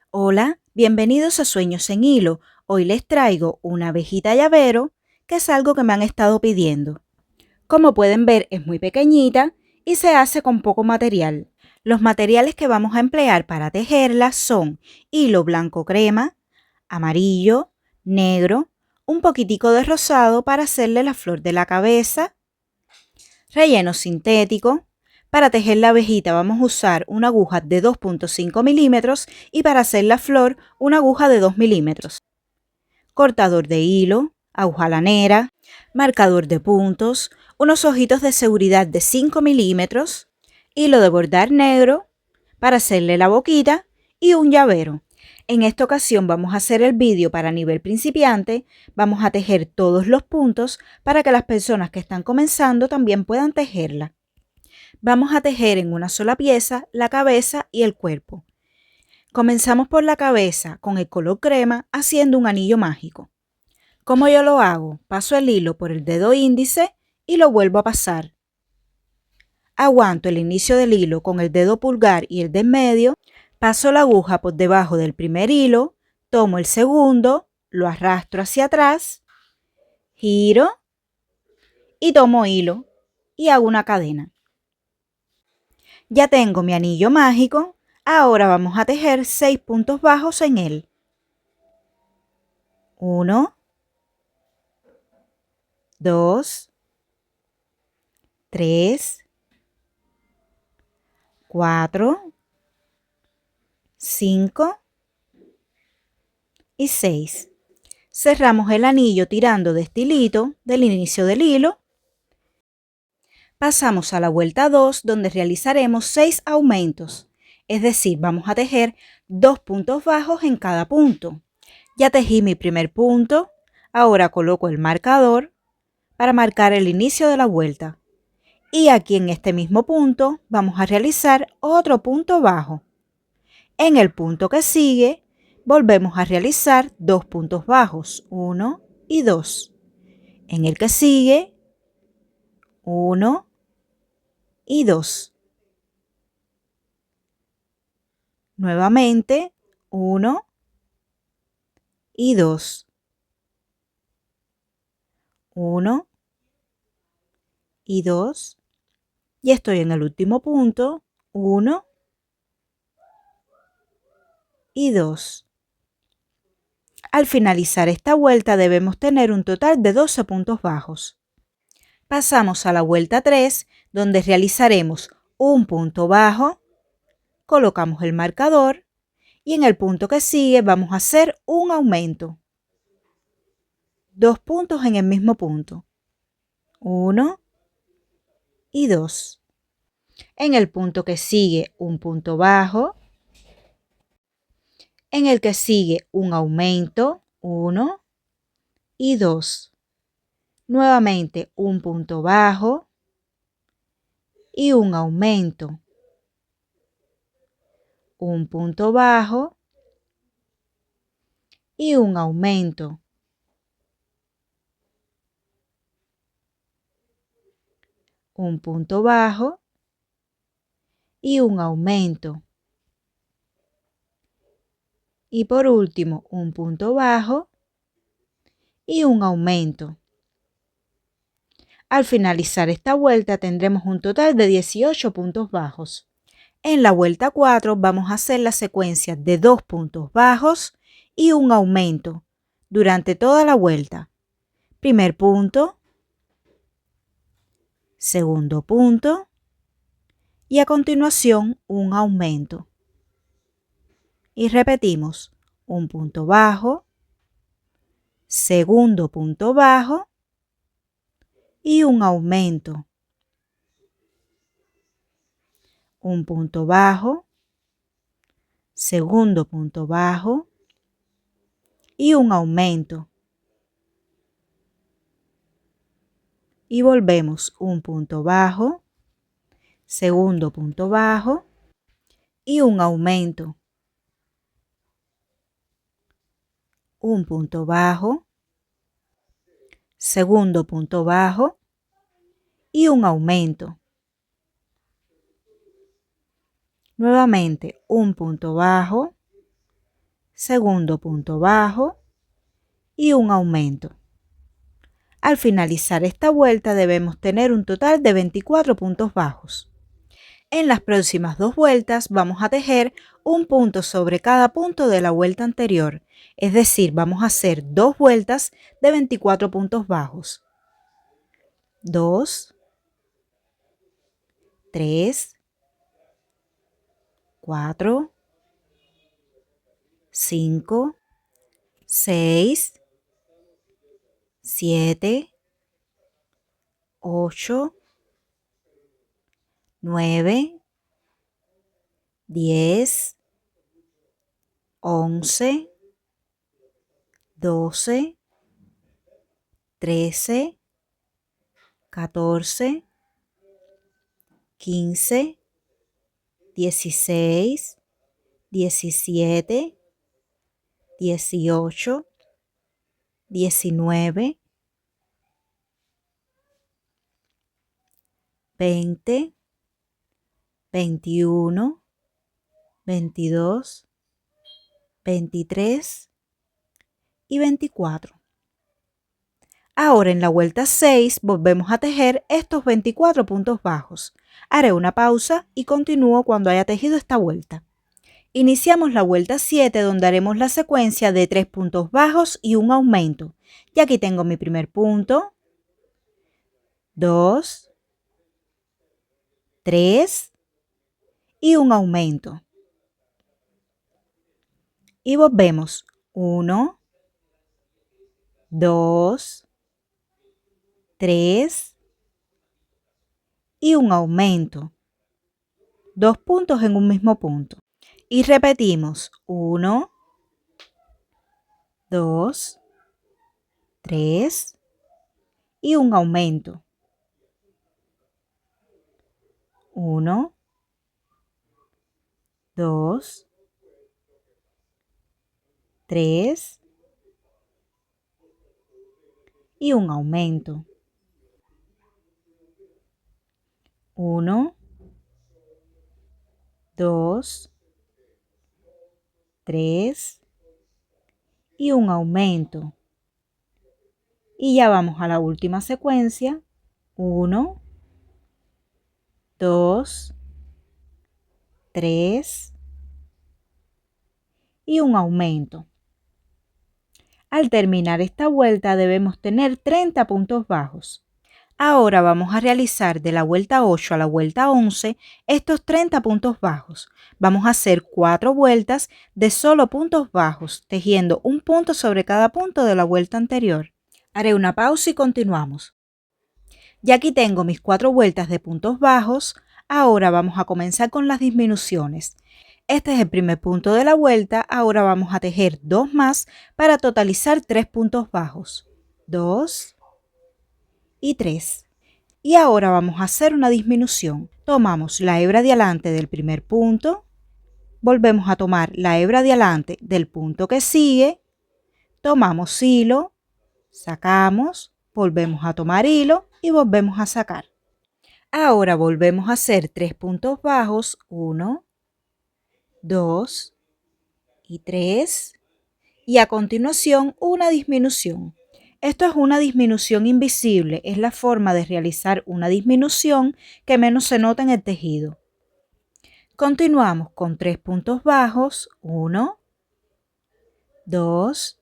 Hola, bienvenidos a Sueños en Hilo. Hoy les traigo una abejita llavero, que es algo que me han estado pidiendo. Como pueden ver, es muy pequeñita y se hace con poco material. Los materiales que vamos a emplear para tejerla son hilo blanco crema, amarillo, negro, un poquitico de rosado para hacerle la flor de la cabeza, relleno sintético. Para tejer la abejita vamos a usar una aguja de 2.5 milímetros y para hacer la flor una aguja de 2 milímetros. Cortador de hilo, aguja lanera, marcador de puntos, unos ojitos de seguridad de 5 milímetros, hilo de bordar negro para hacerle la boquita y un llavero. En esta ocasión vamos a hacer el vídeo para nivel principiante, vamos a tejer todos los puntos para que las personas que están comenzando también puedan tejerla. Vamos a tejer en una sola pieza la cabeza y el cuerpo. Comenzamos por la cabeza con el color crema haciendo un anillo mágico. ¿Cómo yo lo hago? Paso el hilo por el dedo índice y lo vuelvo a pasar. Aguanto el inicio del hilo con el dedo pulgar y el de en medio, paso la aguja por debajo del primer hilo, tomo el segundo, lo arrastro hacia atrás, giro y tomo hilo y hago una cadena. Ya tengo mi anillo mágico, ahora vamos a tejer 6 puntos bajos en él. 1, 2, 3, 4, 5 y 6. Cerramos el anillo tirando de este hilito del inicio del hilo. Pasamos a la vuelta 2 donde realizaremos 6 aumentos, es decir, vamos a tejer 2 puntos bajos en cada punto. Ya tejí mi primer punto, ahora coloco el marcador para marcar el inicio de la vuelta. Y aquí en este mismo punto vamos a realizar otro punto bajo. En el punto que sigue volvemos a realizar 2 puntos bajos, 1 y 2. En el que sigue 1 y 2. Nuevamente 1 y 2. 1 y 2. Y estoy en el último punto, 1 y 2. Al finalizar esta vuelta debemos tener un total de 12 puntos bajos. Pasamos a la vuelta 3, donde realizaremos un punto bajo, colocamos el marcador y en el punto que sigue vamos a hacer un aumento. 2 puntos en el mismo punto, 1 y 2. En el punto que sigue un punto bajo, en el que sigue un aumento, 1 y 2. Nuevamente un punto bajo y un aumento. Un punto bajo y un aumento. Un punto bajo y un aumento. Y por último, un punto bajo y un aumento. Al finalizar esta vuelta tendremos un total de 18 puntos bajos. En la vuelta 4 vamos a hacer la secuencia de 2 puntos bajos y un aumento durante toda la vuelta. Primer punto, segundo punto y a continuación un aumento. Y repetimos, un punto bajo, segundo punto bajo y un aumento. Un punto bajo, segundo punto bajo y un aumento. Y volvemos un punto bajo, segundo punto bajo y un aumento. Un punto bajo, segundo punto bajo y un aumento. Nuevamente un punto bajo, segundo punto bajo y un aumento. Al finalizar esta vuelta debemos tener un total de 24 puntos bajos. En las próximas 2 vueltas vamos a tejer un punto sobre cada punto de la vuelta anterior, es decir, vamos a hacer 2 vueltas de 24 puntos bajos. 2, 3, 4, 5, 6, 7, 8, 9, 10, 11, 12, 13, 14, 15, 16, 17, 18, 19, 20, 21, 22, 23 y 24. Ahora en la vuelta 6 volvemos a tejer estos 24 puntos bajos. Haré una pausa y continúo cuando haya tejido esta vuelta. Iniciamos la vuelta 7 donde haremos la secuencia de 3 puntos bajos y un aumento. Y aquí tengo mi primer punto, 2, 3 y un aumento. Y volvemos 1, 2, 3 y un aumento. 2 puntos en un mismo punto. Y repetimos 1, 2, 3 y un aumento. 1, 2, 3 y un aumento. 1, 2, 3 y un aumento. Y ya vamos a la última secuencia. 1, 2, 3 y un aumento. Al terminar esta vuelta debemos tener 30 puntos bajos. Ahora vamos a realizar de la vuelta 8 a la vuelta 11 estos 30 puntos bajos. Vamos a hacer 4 vueltas de solo puntos bajos, tejiendo un punto sobre cada punto de la vuelta anterior. Haré una pausa y continuamos. Ya aquí tengo mis 4 vueltas de puntos bajos. Ahora vamos a comenzar con las disminuciones. Este es el primer punto de la vuelta. Ahora vamos a tejer 2 más para totalizar 3 puntos bajos. 2 y 3. Y ahora vamos a hacer una disminución. Tomamos la hebra de adelante del primer punto, volvemos a tomar la hebra de adelante del punto que sigue, tomamos hilo, sacamos, volvemos a tomar hilo y volvemos a sacar. Ahora volvemos a hacer 3 puntos bajos, 1, 2 y 3, y a continuación una disminución. Esto es una disminución invisible, es la forma de realizar una disminución que menos se nota en el tejido. Continuamos con 3 puntos bajos, 1, 2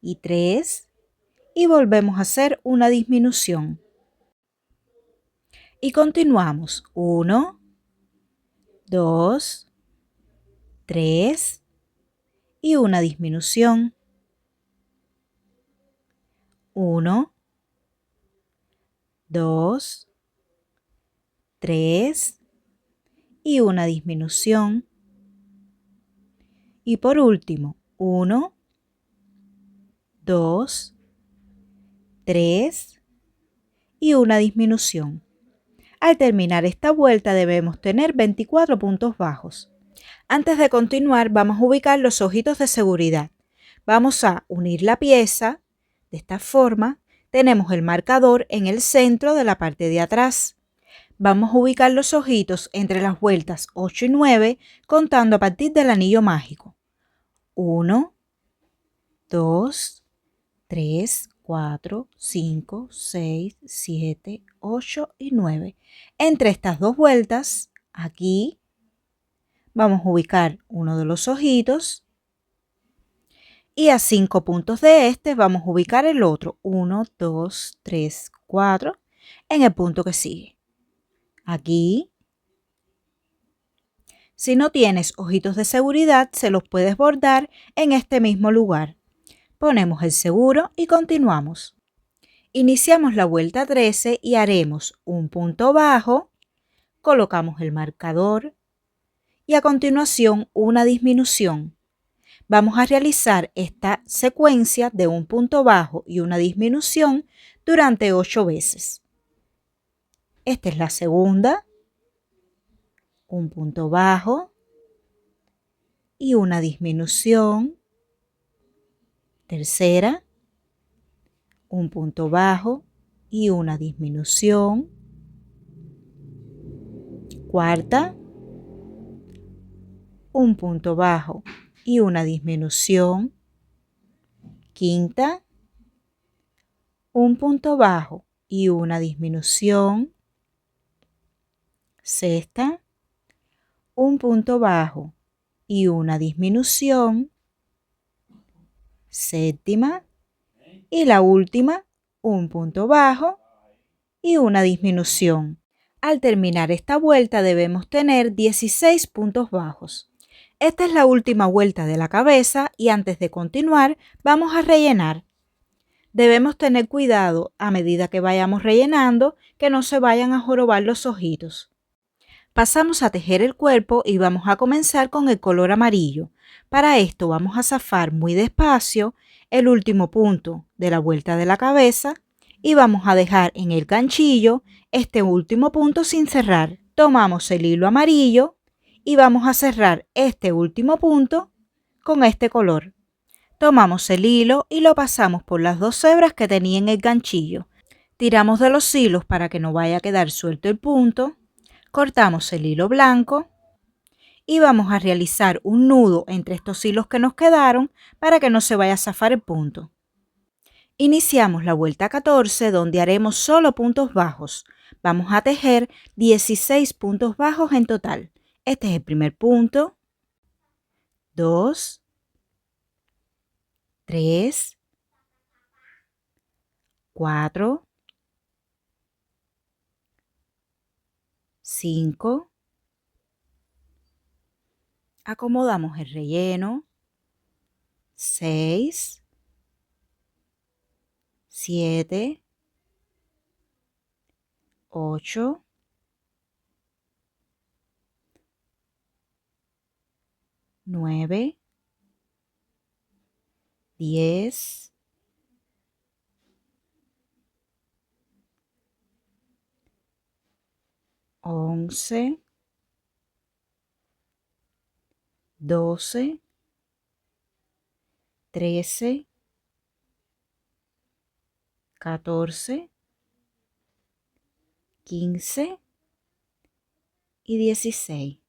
y 3, y volvemos a hacer una disminución. Y continuamos 1, 2, 3 y una disminución. 1, 2, 3 y una disminución. Y por último, 1, 2, 3 y una disminución. Al terminar esta vuelta debemos tener 24 puntos bajos. Antes de continuar, vamos a ubicar los ojitos de seguridad. Vamos a unir la pieza de esta forma. Tenemos el marcador en el centro de la parte de atrás. Vamos a ubicar los ojitos entre las vueltas 8 y 9, contando a partir del anillo mágico. 1, 2, 3, 4, 5, 6, 7, 8 y 9. Entre estas dos vueltas, aquí vamos a ubicar uno de los ojitos y a 5 puntos de este vamos a ubicar el otro. 1, 2, 3, 4 en el punto que sigue. Aquí. Si no tienes ojitos de seguridad, se los puedes bordar en este mismo lugar. Ponemos el seguro y continuamos. Iniciamos la vuelta 13 y haremos un punto bajo, colocamos el marcador y a continuación una disminución. Vamos a realizar esta secuencia de un punto bajo y una disminución durante 8 veces. Esta es la segunda, un punto bajo y una disminución. Tercera, un punto bajo y una disminución. Cuarta, un punto bajo y una disminución. Quinta, un punto bajo y una disminución. Sexta, un punto bajo y una disminución. Séptima y la última, un punto bajo y una disminución. Al terminar esta vuelta debemos tener 16 puntos bajos. Esta es la última vuelta de la cabeza y antes de continuar vamos a rellenar. Debemos tener cuidado a medida que vayamos rellenando que no se vayan a jorobar los ojitos. Pasamos a tejer el cuerpo y vamos a comenzar con el color amarillo. Para esto vamos a zafar muy despacio el último punto de la vuelta de la cabeza y vamos a dejar en el ganchillo este último punto sin cerrar. Tomamos el hilo amarillo y vamos a cerrar este último punto con este color. Tomamos el hilo y lo pasamos por las dos hebras que tenía en el ganchillo. Tiramos de los hilos para que no vaya a quedar suelto el punto. Cortamos el hilo blanco y vamos a realizar un nudo entre estos hilos que nos quedaron para que no se vaya a zafar el punto. Iniciamos la vuelta 14 donde haremos solo puntos bajos. Vamos a tejer 16 puntos bajos en total. Este es el primer punto, 2, 3, 4, 5. Acomodamos el relleno. 6, 7, 8, 9, 10, 11, 12, 13, 14, 15 y 16.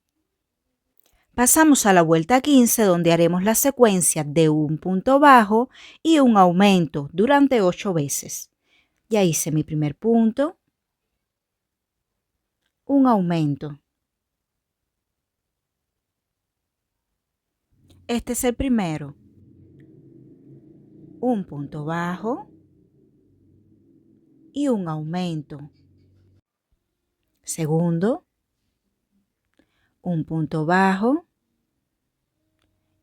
Pasamos a la vuelta 15 donde haremos la secuencia de un punto bajo y un aumento durante 8 veces. Ya hice mi primer punto, un aumento. Este es el primero. Un punto bajo y un aumento. Segundo, un punto bajo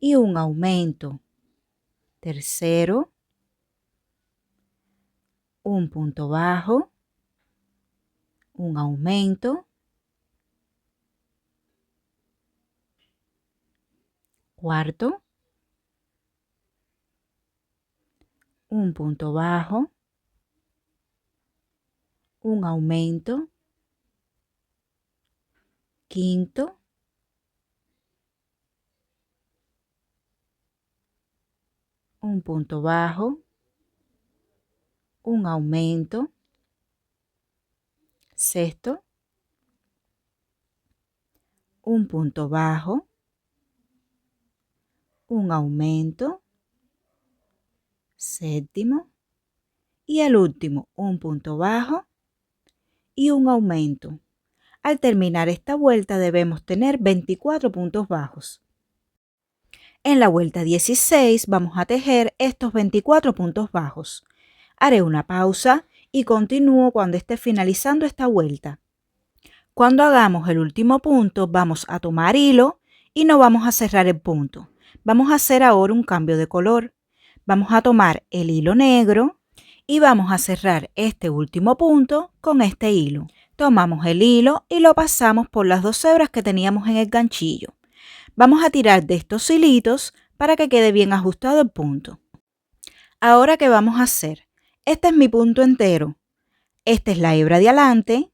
y un aumento. Tercero, un punto bajo, un aumento. Cuarto, un punto bajo, un aumento. Quinto, un punto bajo, un aumento. Sexto, un punto bajo, un aumento, séptimo y el último un punto bajo y un aumento. Al terminar esta vuelta debemos tener 24 puntos bajos. En la vuelta 16 vamos a tejer estos 24 puntos bajos. Haré una pausa y continúo cuando esté finalizando esta vuelta. Cuando hagamos el último punto vamos a tomar hilo y no vamos a cerrar el punto. Vamos a hacer ahora un cambio de color. Vamos a tomar el hilo negro y vamos a cerrar este último punto con este hilo. Tomamos el hilo y lo pasamos por las dos hebras que teníamos en el ganchillo. Vamos a tirar de estos hilitos para que quede bien ajustado el punto. Ahora, ¿qué vamos a hacer? Este es mi punto entero. Esta es la hebra de adelante,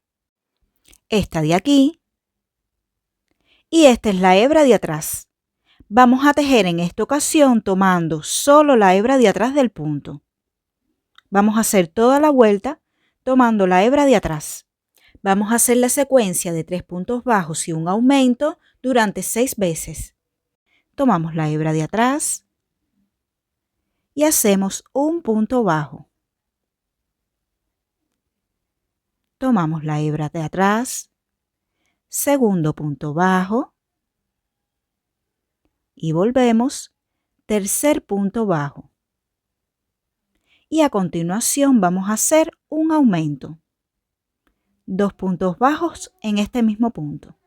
esta de aquí y esta es la hebra de atrás. Vamos a tejer en esta ocasión tomando solo la hebra de atrás del punto. Vamos a hacer toda la vuelta tomando la hebra de atrás. Vamos a hacer la secuencia de 3 puntos bajos y un aumento durante 6 veces. Tomamos la hebra de atrás y hacemos un punto bajo. Tomamos la hebra de atrás, segundo punto bajo y volvemos, tercer punto bajo. Y a continuación vamos a hacer un aumento. 2 puntos bajos en este mismo punto.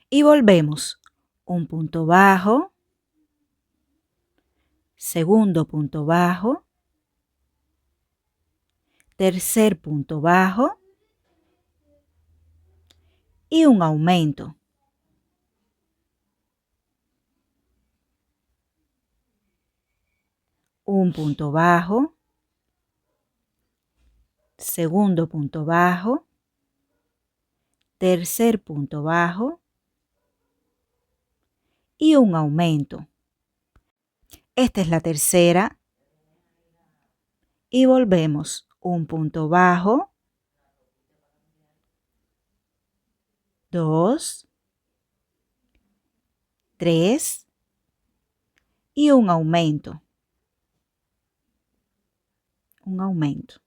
Y volvemos, un punto bajo, segundo punto bajo, tercer punto bajo y un aumento. Un punto bajo, segundo punto bajo, tercer punto bajo y un aumento. Esta es la tercera y volvemos, un punto bajo, 2, 3 y un aumento. Un aumento.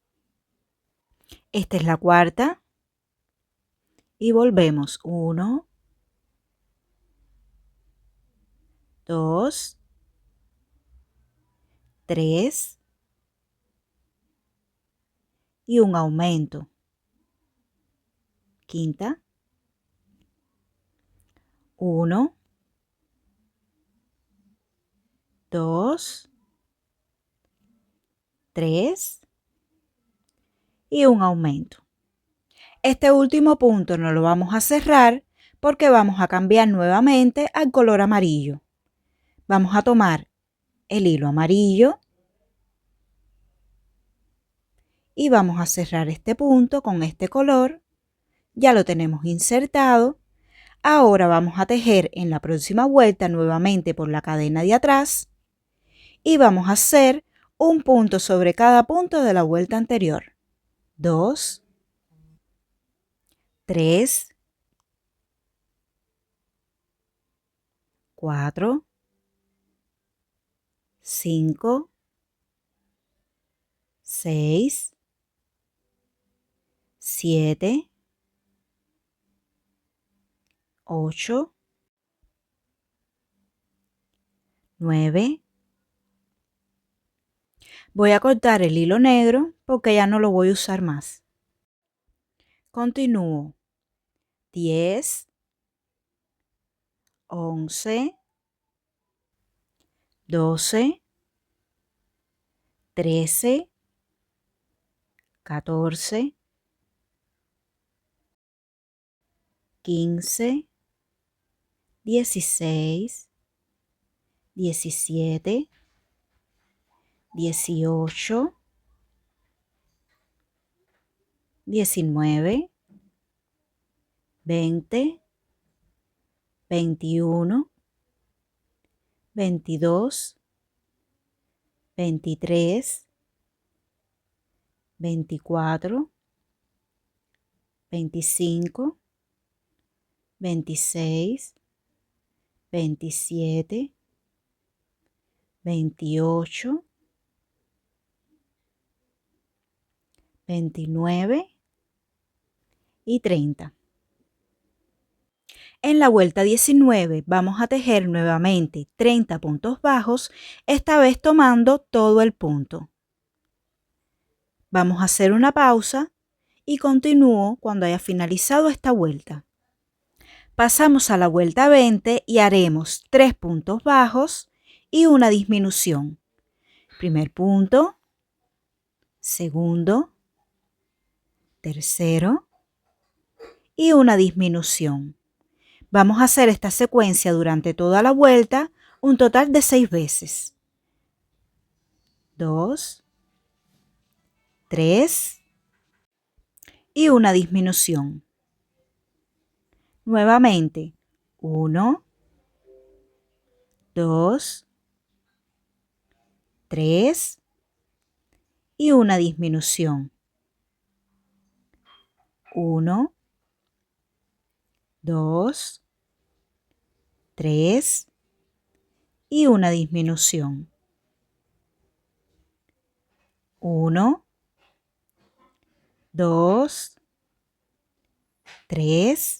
Esta es la cuarta y volvemos, 1, 2, 3 y un aumento. Quinta, 1, 2, 3 y un aumento. Este último punto no lo vamos a cerrar porque vamos a cambiar nuevamente al color amarillo. Vamos a tomar el hilo amarillo y vamos a cerrar este punto con este color. Ya lo tenemos insertado. Ahora vamos a tejer en la próxima vuelta nuevamente por la cadena de atrás y vamos a hacer un punto sobre cada punto de la vuelta anterior. 2, 3, 4, 5, 6, 7, 8, 9. Voy a cortar el hilo negro porque ya no lo voy a usar más. Continúo. 10, 11, 12, 13, 14, 15, 16, 17, 18, 19, 20, 21, 22, 23, 24, 25, 26, 27, 28, 29 y 30. En la vuelta 19 vamos a tejer nuevamente 30 puntos bajos, esta vez tomando todo el punto. Vamos a hacer una pausa y continúo cuando haya finalizado esta vuelta. Pasamos a la vuelta 20 y haremos 3 puntos bajos y una disminución. Primer punto, segundo, tercero y una disminución. Vamos a hacer esta secuencia durante toda la vuelta, un total de 6 veces. 2, 3 y una disminución. Nuevamente, 1, 2, 3 y una disminución. 1, 2, 3 y una disminución. 1, 2, 3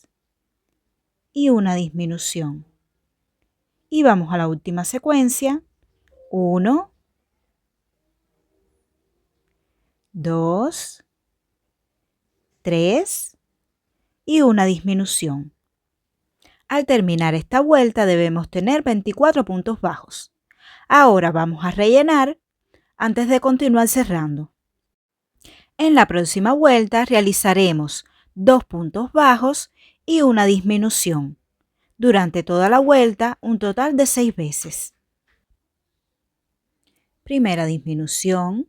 y una disminución. Y vamos a la última secuencia. 1, 2, 3 y una disminución. Al terminar esta vuelta debemos tener 24 puntos bajos. Ahora vamos a rellenar antes de continuar cerrando. En la próxima vuelta realizaremos 2 puntos bajos y una disminución. Durante toda la vuelta, un total de 6 veces. Primera disminución.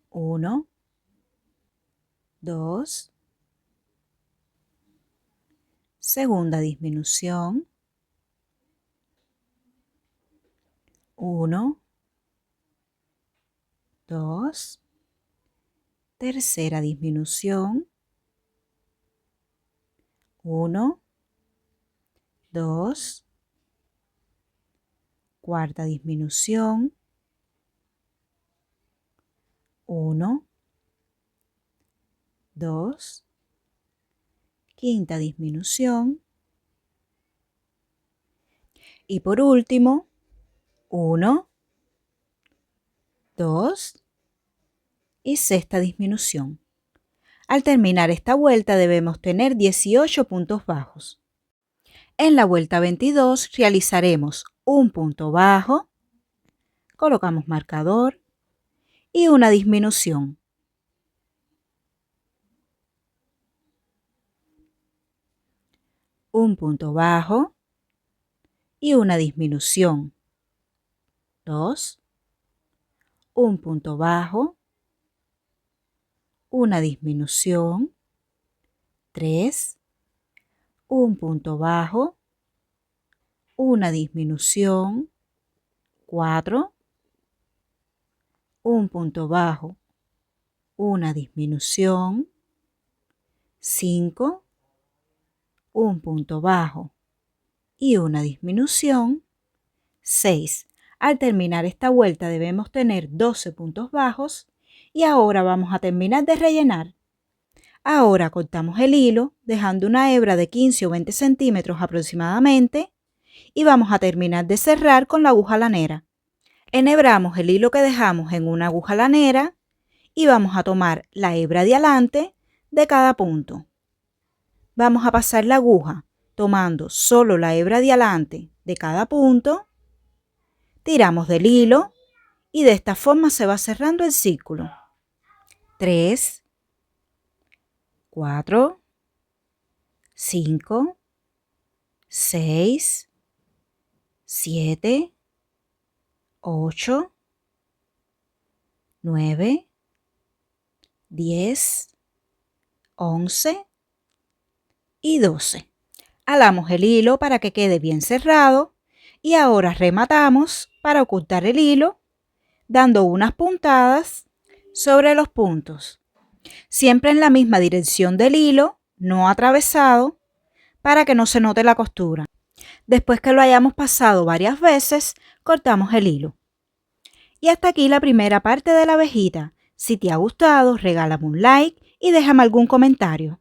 1, 2. Segunda disminución. 1, 2. Tercera disminución. 1, 2. Cuarta disminución. 1, 2. Quinta disminución. Y por último, 1, 2 y sexta disminución. Al terminar esta vuelta debemos tener 18 puntos bajos. En la vuelta 22 realizaremos un punto bajo, colocamos marcador y una disminución. Un punto bajo y una disminución. 2, un punto bajo, una disminución. 3, un punto bajo, una disminución. 4, un punto bajo, una disminución. 5, un punto bajo y una disminución. 6. Al terminar esta vuelta debemos tener 12 puntos bajos y ahora vamos a terminar de rellenar. Ahora cortamos el hilo dejando una hebra de 15 o 20 centímetros aproximadamente y vamos a terminar de cerrar con la aguja lanera. Enhebramos el hilo que dejamos en una aguja lanera y vamos a tomar la hebra de adelante de cada punto. Vamos a pasar la aguja tomando solo la hebra de adelante de cada punto. Tiramos del hilo y de esta forma se va cerrando el círculo. 3, 4, 5, 6, 7, 8, 9, 10, 11 y 12. Alamos el hilo para que quede bien cerrado y ahora rematamos para ocultar el hilo dando unas puntadas sobre los puntos. Siempre en la misma dirección del hilo, no atravesado, para que no se note la costura. Después que lo hayamos pasado varias veces, cortamos el hilo. Y hasta aquí la primera parte de la abejita. Si te ha gustado, regálame un like y déjame algún comentario.